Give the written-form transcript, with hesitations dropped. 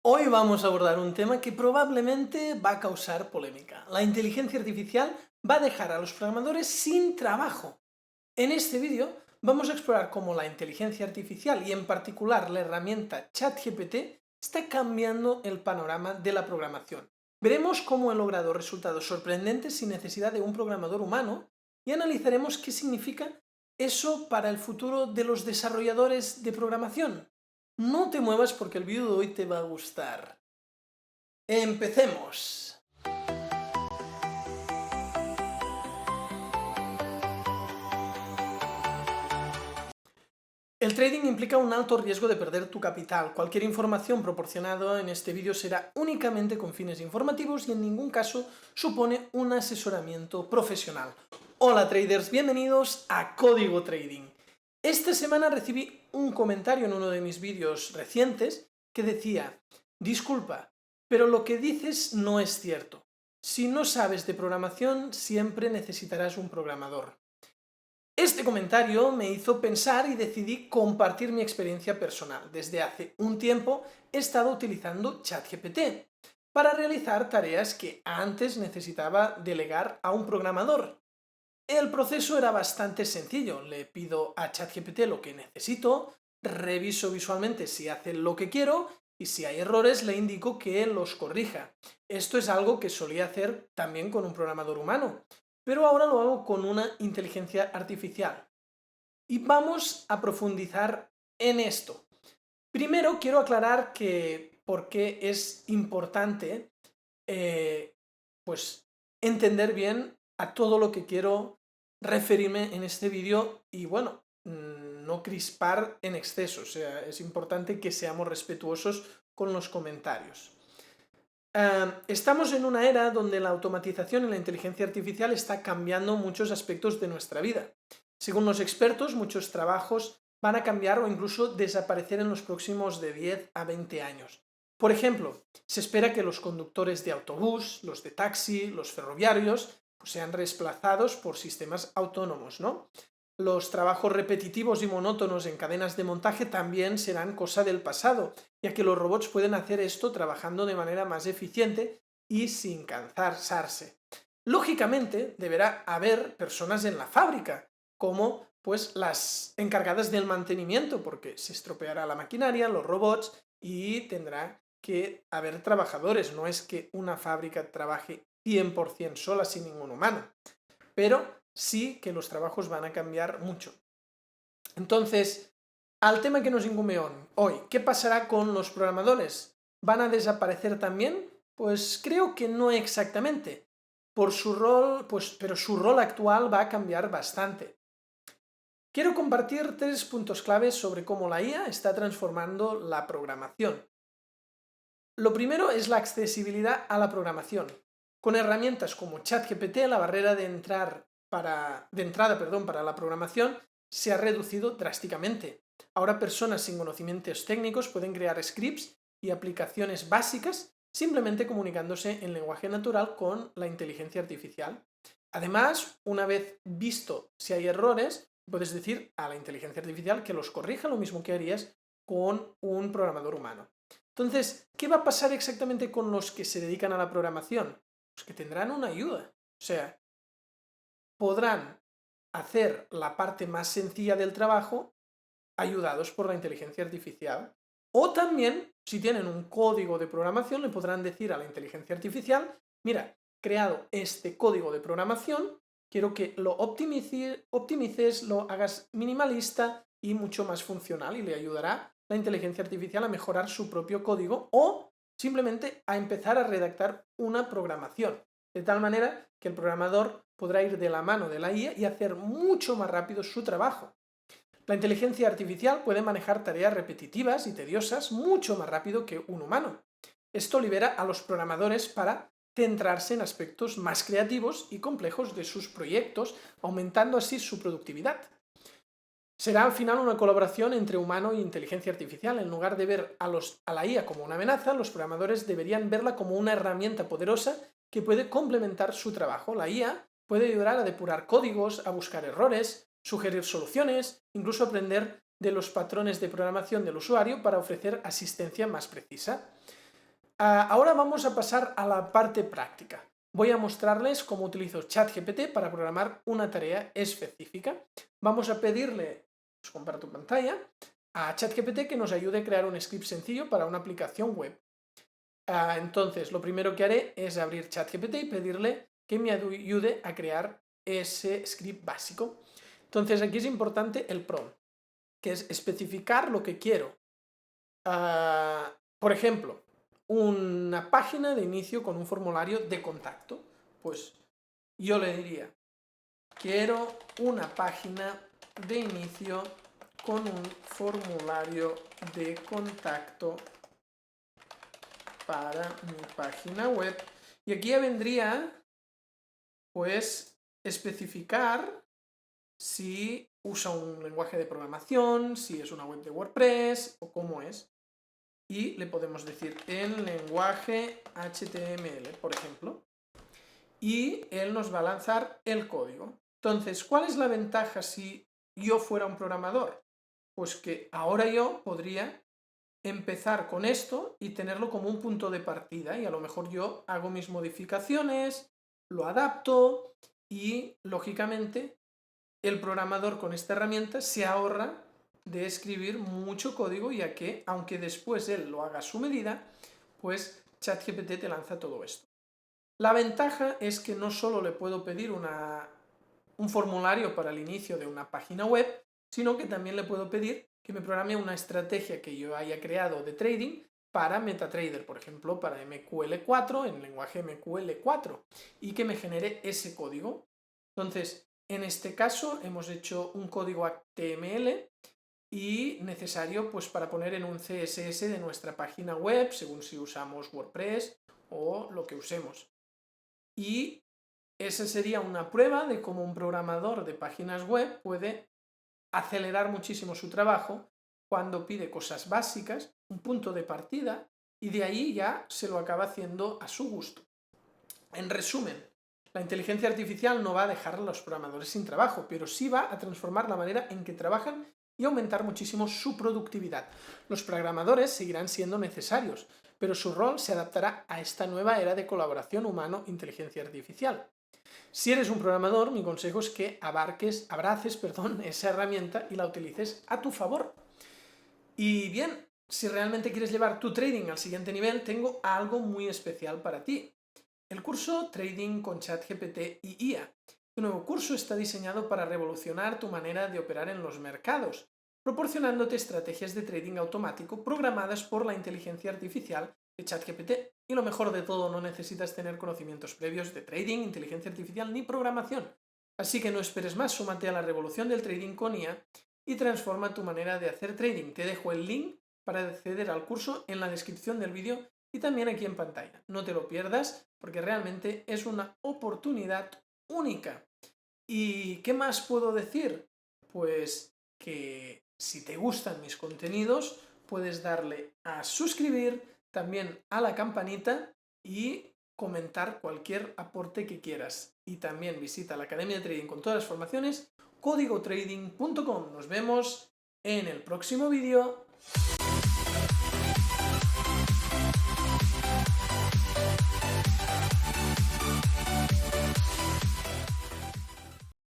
Hoy vamos a abordar un tema que probablemente va a causar polémica. La inteligencia artificial va a dejar a los programadores sin trabajo. En este vídeo vamos a explorar cómo la inteligencia artificial y en particular la herramienta ChatGPT está cambiando el panorama de la programación. Veremos cómo he logrado resultados sorprendentes sin necesidad de un programador humano y analizaremos qué significa eso para el futuro de los desarrolladores de programación. No te muevas porque el vídeo de hoy te va a gustar. ¡Empecemos! El trading implica un alto riesgo de perder tu capital. Cualquier información proporcionada en este vídeo será únicamente con fines informativos y en ningún caso supone un asesoramiento profesional. Hola traders, bienvenidos a Código Trading. Esta semana recibí un comentario en uno de mis vídeos recientes que decía: disculpa, pero lo que dices no es cierto. Si no sabes de programación, siempre necesitarás un programador. Este comentario me hizo pensar y decidí compartir mi experiencia personal. Desde hace un tiempo he estado utilizando ChatGPT para realizar tareas que antes necesitaba delegar a un programador. El proceso era bastante sencillo. Le pido a ChatGPT lo que necesito, reviso visualmente si hace lo que quiero y si hay errores le indico que los corrija. Esto es algo que solía hacer también con un programador humano, pero ahora lo hago con una inteligencia artificial. Y vamos a profundizar en esto. Primero quiero aclarar que por qué es importante pues entender bien a todo lo que quiero referirme en este vídeo y bueno, no crispar en exceso. O sea, es importante que seamos respetuosos con los comentarios. Estamos en una era donde la automatización y la inteligencia artificial está cambiando muchos aspectos de nuestra vida. Según los expertos, muchos trabajos van a cambiar o incluso desaparecer en los próximos de 10 a 20 años. Por ejemplo, se espera que los conductores de autobús, los de taxi, los ferroviarios, pues sean reemplazados por sistemas autónomos, ¿no? Los trabajos repetitivos y monótonos en cadenas de montaje también serán cosa del pasado, ya que los robots pueden hacer esto trabajando de manera más eficiente y sin cansarse. Lógicamente, deberá haber personas en la fábrica, como pues las encargadas del mantenimiento, porque se estropeará la maquinaria, los robots, y tendrá que haber trabajadores. No es que una fábrica trabaje 100% sola sin ningún humano, pero sí que los trabajos van a cambiar mucho. Entonces, al tema que nos incumbe hoy, ¿qué pasará con los programadores? ¿Van a desaparecer también? Pues creo que no exactamente. Por su rol, pero su rol actual va a cambiar bastante. Quiero compartir 3 puntos claves sobre cómo la IA está transformando la programación. Lo primero es la accesibilidad a la programación. Con herramientas como ChatGPT, la barrera de entrada para la programación se ha reducido drásticamente. Ahora personas sin conocimientos técnicos pueden crear scripts y aplicaciones básicas simplemente comunicándose en lenguaje natural con la inteligencia artificial. Además, una vez visto si hay errores, puedes decir a la inteligencia artificial que los corrija, lo mismo que harías con un programador humano. Entonces, ¿qué va a pasar exactamente con los que se dedican a la programación? Pues que tendrán una ayuda. O sea, podrán hacer la parte más sencilla del trabajo ayudados por la inteligencia artificial. O también, si tienen un código de programación, le podrán decir a la inteligencia artificial: mira, he creado este código de programación, quiero que lo optimices, lo hagas minimalista y mucho más funcional, y le ayudará la inteligencia artificial a mejorar su propio código o simplemente a empezar a redactar una programación, de tal manera que el programador podrá ir de la mano de la IA y hacer mucho más rápido su trabajo. La inteligencia artificial puede manejar tareas repetitivas y tediosas mucho más rápido que un humano. Esto libera a los programadores para centrarse en aspectos más creativos y complejos de sus proyectos, aumentando así su productividad. Será al final una colaboración entre humano e inteligencia artificial. En lugar de ver a la IA como una amenaza, los programadores deberían verla como una herramienta poderosa que puede complementar su trabajo. La IA puede ayudar a depurar códigos, a buscar errores, sugerir soluciones, incluso aprender de los patrones de programación del usuario para ofrecer asistencia más precisa. Ahora vamos a pasar a la parte práctica. Voy a mostrarles cómo utilizo ChatGPT para programar una tarea específica. Vamos a pedirle, os comparto pantalla, a ChatGPT que nos ayude a crear un script sencillo para una aplicación web. Entonces, lo primero que haré es abrir ChatGPT y pedirle que me ayude a crear ese script básico. Entonces, aquí es importante el prompt, que es especificar lo que quiero. Por ejemplo, una página de inicio con un formulario de contacto. Pues yo le diría, quiero una página de inicio con un formulario de contacto para mi página web. Y aquí ya vendría, pues, especificar si usa un lenguaje de programación, si es una web de WordPress o cómo es. Y le podemos decir en lenguaje HTML, por ejemplo. Y él nos va a lanzar el código. Entonces, ¿cuál es la ventaja si yo fuera un programador? Pues que ahora yo podría empezar con esto y tenerlo como un punto de partida, y a lo mejor yo hago mis modificaciones, lo adapto y, lógicamente, el programador con esta herramienta se ahorra de escribir mucho código, ya que, aunque después él lo haga a su medida, pues ChatGPT te lanza todo esto. La ventaja es que no solo le puedo pedir un formulario para el inicio de una página web, sino que también le puedo pedir que me programe una estrategia que yo haya creado de trading para MetaTrader, por ejemplo, para MQL4, en lenguaje MQL4, y que me genere ese código. Entonces, en este caso hemos hecho un código HTML y necesario pues para poner en un CSS de nuestra página web, según si usamos WordPress o lo que usemos. Y esa sería una prueba de cómo un programador de páginas web puede acelerar muchísimo su trabajo cuando pide cosas básicas, un punto de partida, y de ahí ya se lo acaba haciendo a su gusto. En resumen, la inteligencia artificial no va a dejar a los programadores sin trabajo, pero sí va a transformar la manera en que trabajan y aumentar muchísimo su productividad. Los programadores seguirán siendo necesarios, pero su rol se adaptará a esta nueva era de colaboración humano-inteligencia artificial. Si eres un programador, mi consejo es que abraces esa herramienta y la utilices a tu favor. Y bien, si realmente quieres llevar tu trading al siguiente nivel, tengo algo muy especial para ti. El curso Trading con ChatGPT y IA. Tu nuevo curso está diseñado para revolucionar tu manera de operar en los mercados, proporcionándote estrategias de trading automático programadas por la inteligencia artificial de ChatGPT. Y lo mejor de todo, no necesitas tener conocimientos previos de trading, inteligencia artificial ni programación. Así que no esperes más, súmate a la revolución del trading con IA y transforma tu manera de hacer trading. Te dejo el link para acceder al curso en la descripción del vídeo y también aquí en pantalla. No te lo pierdas porque realmente es una oportunidad única. ¿Y qué más puedo decir? Pues que si te gustan mis contenidos, puedes darle a suscribir, también a la campanita y comentar cualquier aporte que quieras. Y también visita la Academia de Trading con todas las formaciones, códigotrading.com. Nos vemos en el próximo vídeo.